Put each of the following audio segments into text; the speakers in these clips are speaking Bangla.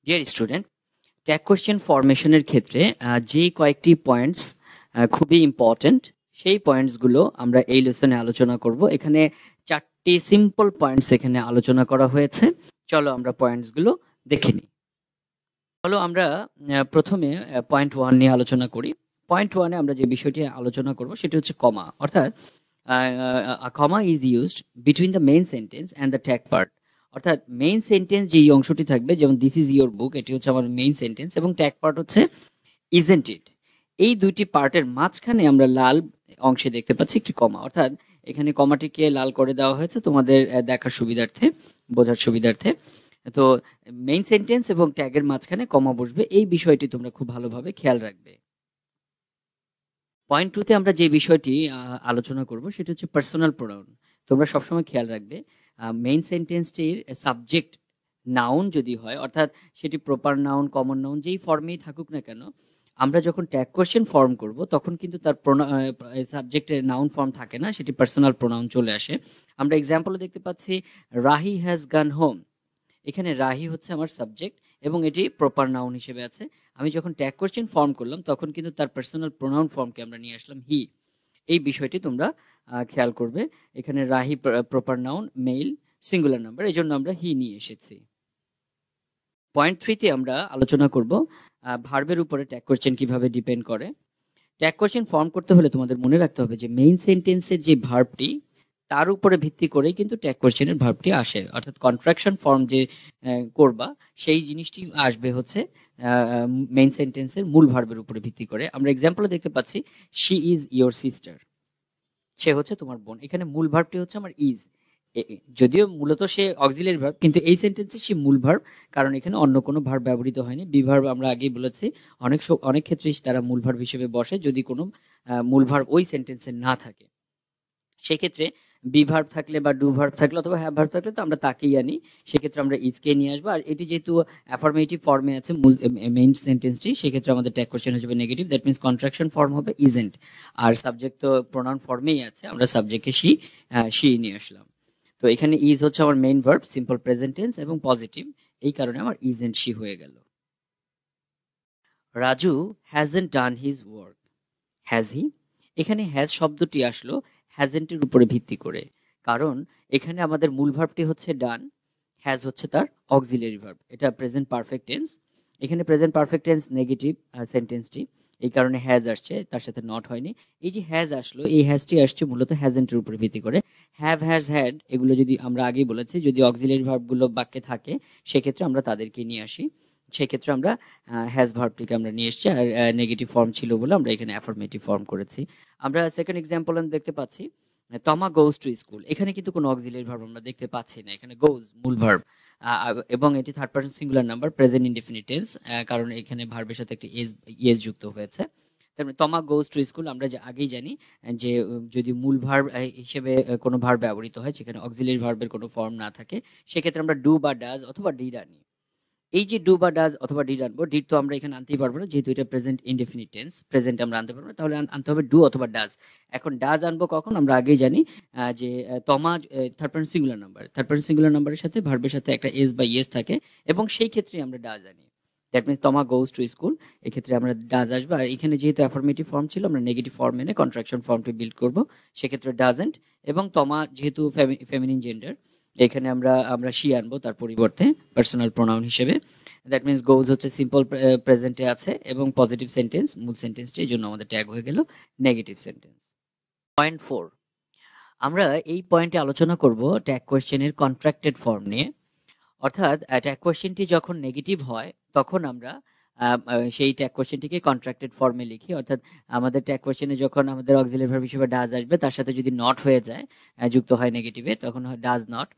ডিয়ার স্টুডেন্ট, ট্যাগ কোয়েশ্চেন ফরমেশনের ক্ষেত্রে যে কয়েকটি পয়েন্টস খুবই ইম্পর্ট্যান্ট, সেই পয়েন্টসগুলো আমরা এই লেসনে আলোচনা করব। এখানে 4টি সিম্পল পয়েন্টস এখানে আলোচনা করা হয়েছে। চলো আমরা পয়েন্টসগুলো দেখে নিই। চলো আমরা প্রথমে পয়েন্ট 1 নিয়ে আলোচনা করি। পয়েন্ট 1-এ আমরা যে বিষয়টি আলোচনা করব সেটি হচ্ছে কমা, অর্থাৎ comma is used between the main sentence and the tag part. অর্থাৎ মেইন সেন্টেন্স যেই অংশটি থাকবে, যেমন দিস ইজ ইয়োর বুক, এটি হচ্ছে আমার মেইন সেন্টেন্স, এবং ট্যাগ পার্ট হচ্ছে ইজেন্ট ইট। এই দুইটি পার্টের মাঝখানে আমরা লাল অংশে দেখতে পাচ্ছি একটি কমা, অর্থাৎ এখানে কমাটিকে লাল করে দেওয়া হয়েছে তোমাদের দেখার সুবিধার্থে, বোঝার সুবিধার্থে। তো মেইন সেন্টেন্স এবং ট্যাগের মাঝখানে কমা বসবে, এই বিষয়টি তোমরা খুব ভালোভাবে খেয়াল রাখবে। পয়েন্ট 2-তে আমরা যে বিষয়টি আলোচনা করব সেটা হচ্ছে পার্সোনাল প্রোনাউন। তোমরা সবসময় খেয়াল রাখবে মেইন সেন্টেন্সটির সাবজেক্ট নাউন যদি হয়, অর্থাৎ সেটি প্রপার নাউন, কমন নাউন, যেই ফর্মেই থাকুক না কেন, আমরা যখন ট্যাগ কোয়েশ্চেন ফর্ম করব তখন কিন্তু তার সাবজেক্টের নাউন ফর্ম থাকে না, সেটি পার্সোনাল প্রোনাউন চলে আসে। আমরা এক্সাম্পলে দেখতে পাচ্ছি রাহি হ্যাজ গান হোম। এখানে রাহি হচ্ছে আমার সাবজেক্ট এবং এটি প্রপার নাউন হিসেবে আছে। আমি যখন ট্যাগ কোয়েশ্চেন ফর্ম করলাম তখন কিন্তু তার পার্সোনাল প্রোনাউন ফর্মকে আমরা নিয়ে আসলাম হি। এই বিষয়টি তোমরা খেয়াল করবে। এখানে Rahi proper noun, mail, singular number, এই জন্য আমরা হি নিয়ে এসেছি। পয়েন্ট 3-তে আমরা আলোচনা করব ভার্বের উপরে ট্যাগ কোয়েশ্চেন কিভাবে ডিপেন্ড করে। ট্যাগ কোয়েশ্চেন ফর্ম করতে হলে তোমাদের মনে রাখতে হবে যে মেইন সেন্টেন্সের যে ভার্বটি, তার উপরে ভিত্তি করেই কিন্তু ট্যাগ কোয়েশ্চেনের ভার্বটি আসে, অর্থাৎ কন্ট্রাকশন ফর্ম যে করবা সেই জিনিসটি আসবে হচ্ছে মেইন সেন্টেন্সের মূল ভার্বের উপরে ভিত্তি করে। আমরা এক্সাম্পলে দেখতে পাচ্ছি শি ইজ ইয়োর সিস্টার, সে হচ্ছে তোমার বোন। এখানে মূল ভার্বটি হচ্ছে আমার ইজ, যদিও মূলত সে অক্সিলারি ভার্ব, কিন্তু এই সেন্টেন্সে সে মূল ভার্ব, কারণ এখানে অন্য কোনো ভার্ব ব্যবহৃত হয়নি। বি ভার্ব আমরা আগেই বলেছি অনেক ক্ষেত্রেই তারা মূল ভার্ব হিসেবে বসে যদি কোনো মূল ভার্ব ওই সেন্টেন্সে না থাকে। সেক্ষেত্রে বি ভার্ব থাকলে বা ডু ভার্ব থাকলে অথবা হ্যাভ ভার্ব থাকলে তো আমরা তাকেই আনি, সেক্ষেত্রে আমরা ইজকে নিয়ে আসবো। আর এটি যেহেতু অ্যাফার্মেটিভ ফর্মে আছে মেইন সেন্টেন্সটি, সেক্ষেত্রে আমাদের ট্যাগ কোয়েশ্চেন হিসেবে negative, that means contraction form হবে ইজেন্ট। আর সাবজেক্ট তো প্রোনাউন ফর্মেই আছে, আমরা সাবজেক্টকে শি নিয়ে আসলাম। তো এখানে ইজ হচ্ছে আমার main verb, simple present tense এবং পজিটিভ, এই কারণে আমার ইজেন্ট শি হয়ে গেল। Raju hasn't done his work, has he? এখানে হ্যাজ শব্দটি আসলো হ্যাজেন্টের উপরে ভিত্তি করে, কারণ এখানে আমাদের মূল ভার্বটি হচ্ছে ডান, হ্যাজ হচ্ছে তার অক্সিলারি ভার্ব, এটা প্রেজেন্ট পারফেক্ট টেন্স। এখানে প্রেজেন্ট পারফেক্ট টেন্স নেগেটিভ সেন্টেন্সটি, এই কারণে হ্যাজ আসছে, তার সাথে নট হয়নি। এই যে হ্যাজ আসলো, এই হ্যাজটি আসছে মূলত হ্যাজেন্টের উপরে ভিত্তি করে। হ্যাভ, হ্যাজ, হ্যাড এগুলো যদি আমরা আগেই বলেছি, যদি অক্সিলারি ভার্বগুলো বাক্যে থাকে সেক্ষেত্রে আমরা তাদেরকে নিয়ে আসি। সেক্ষেত্রে আমরা হ্যাজ ভার্বটিকে আমরা নিয়ে এসেছি, আর নেগেটিভ ফর্ম ছিল বলে আমরা এখানে অ্যাফার্মেটিভ ফর্ম করেছি। আমরা সেকেন্ড এক্সাম্পল দেখতে পাচ্ছি তমা গোজ টু স্কুল। এখানে কিন্তু কোনো অক্সিলারি ভার্ব আমরা দেখতে পাচ্ছি না, এখানে গোজ মূল ভার্ব, এবং এটি third person singular number, present indefinite tense, কারণ এখানে ভার্বের সাথে একটি এস যুক্ত হয়েছে। তারপরে তমা গোজ টু স্কুল আমরা যে আগেই জানি যে যদি মূল ভার্ব হিসেবে কোনো ভার্ব ব্যবহৃত হয়, সেখানে অক্সিলারি ভার্বের কোনো ফর্ম না থাকে, সেক্ষেত্রে আমরা ডু বা ডাজ অথবা ডিড আনি। এই যে ডু বা ডাজ অথবা ডিড আনবো, ডিড তো আমরা এখানে আনতেই পারবো না যেহেতু এটা প্রেজেন্ট ইনডেফিনিট টেন্স, প্রেজেন্ট আমরা আনতে পারবো না, তাহলে আনতে হবে ডু অথবা ডাজ। এখন ডাজ আনবো কখন? আমরা আগেই জানি যে তমা third person singular number, third person singular নাম্বারের সাথে ভার্বের সাথে একটা এস বা ইয়েস থাকে, এবং সেই ক্ষেত্রে আমরা ডাজ আনি। দ্যাট মিনস তমা গোজ টু স্কুল, এক্ষেত্রে আমরা ডাজ আসবে। আর এখানে যেহেতু অ্যাফার্মেটিভ ফর্ম ছিল, আমরা নেগেটিভ ফর্ম এনে কন্ট্রাকশন ফর্মটি বিল্ড করবো, সেক্ষেত্রে ডাজেন্ট। এবং তমা যেহেতু ফেমিনিন জেন্ডার, এখানে আমরা শি আনবো তার পরিবর্তে পার্সোনাল প্রোনাউন হিসেবে। দ্যাট মিনস গোজ হচ্ছে সিম্পল প্রেজেন্টে আছে এবং পজিটিভ সেন্টেন্স, মূল সেন্টেন্সটি, এই জন্য আমাদের ট্যাগ হয়ে গেল নেগেটিভ সেন্টেন্স। পয়েন্ট 4, আমরা এই পয়েন্টে আলোচনা করব ট্যাগ কোয়েশ্চেনের কন্ট্রাক্টেড ফর্ম নিয়ে। অর্থাৎ ট্যাগ কোয়েশ্চেনটি যখন নেগেটিভ হয় তখন আমরা সেই ট্যাগ কোয়েশ্চেনটিকে কন্ট্রাক্টেড ফর্মে লিখি। অর্থাৎ আমাদের ট্যাগ কোয়েশ্চেনে যখন আমাদের অক্সিলারি ভার্ব হিসেবে ডাজ আসবে, তার সাথে যদি নট হয়ে যায়, যুক্ত হয় নেগেটিভে, তখন হয় ডাজ নট,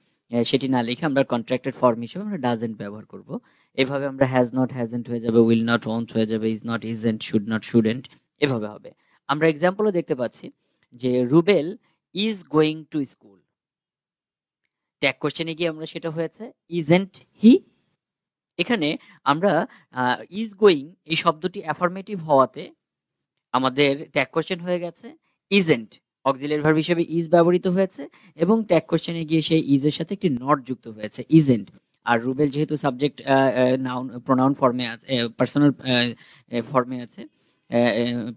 সেটি না লিখে আমরা কন্ট্রাক্টেড ফর্ম হিসেবে আমরা ডাজেন্ট ব্যবহার করব। এভাবে আমরা হ্যাজ নট হ্যাজেন্ট হয়ে যাবে, উইল নট ওয়ন্ট হয়ে যাবে, is not isn't, should not shouldn't, এভাবে হবে। আমরা এক্সাম্পলও দেখতে পাচ্ছি যে Rubel is going to school, tag কোশ্চেনে গিয়ে আমরা সেটা হয়েছে ইজেন্ট হি। এখানে আমরা ইজ গোয়িং এই শব্দটি অ্যাফার্মেটিভ হওয়াতে আমাদের ট্যাগ কোশ্চেন হয়ে গেছে ইজেন্ট, অক্সিলারি ভার্ব হিসেবে ইজ ব্যবহৃত হয়েছে, এবং ট্যাগ কোশ্চেনে গিয়ে সেই ইজের সাথে একটি নট যুক্ত হয়েছে ইজেন্ট। আর রুবেল যেহেতু সাবজেক্ট নাউন প্রোনাউন ফর্মে আছে, পার্সোনাল ফর্মে আছে,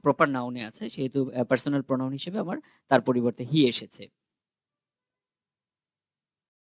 প্রপার নাউনে আছে, সেহেতু পার্সোনাল প্রোনাউন হিসেবে আমার তার পরিবর্তে হি এসেছে।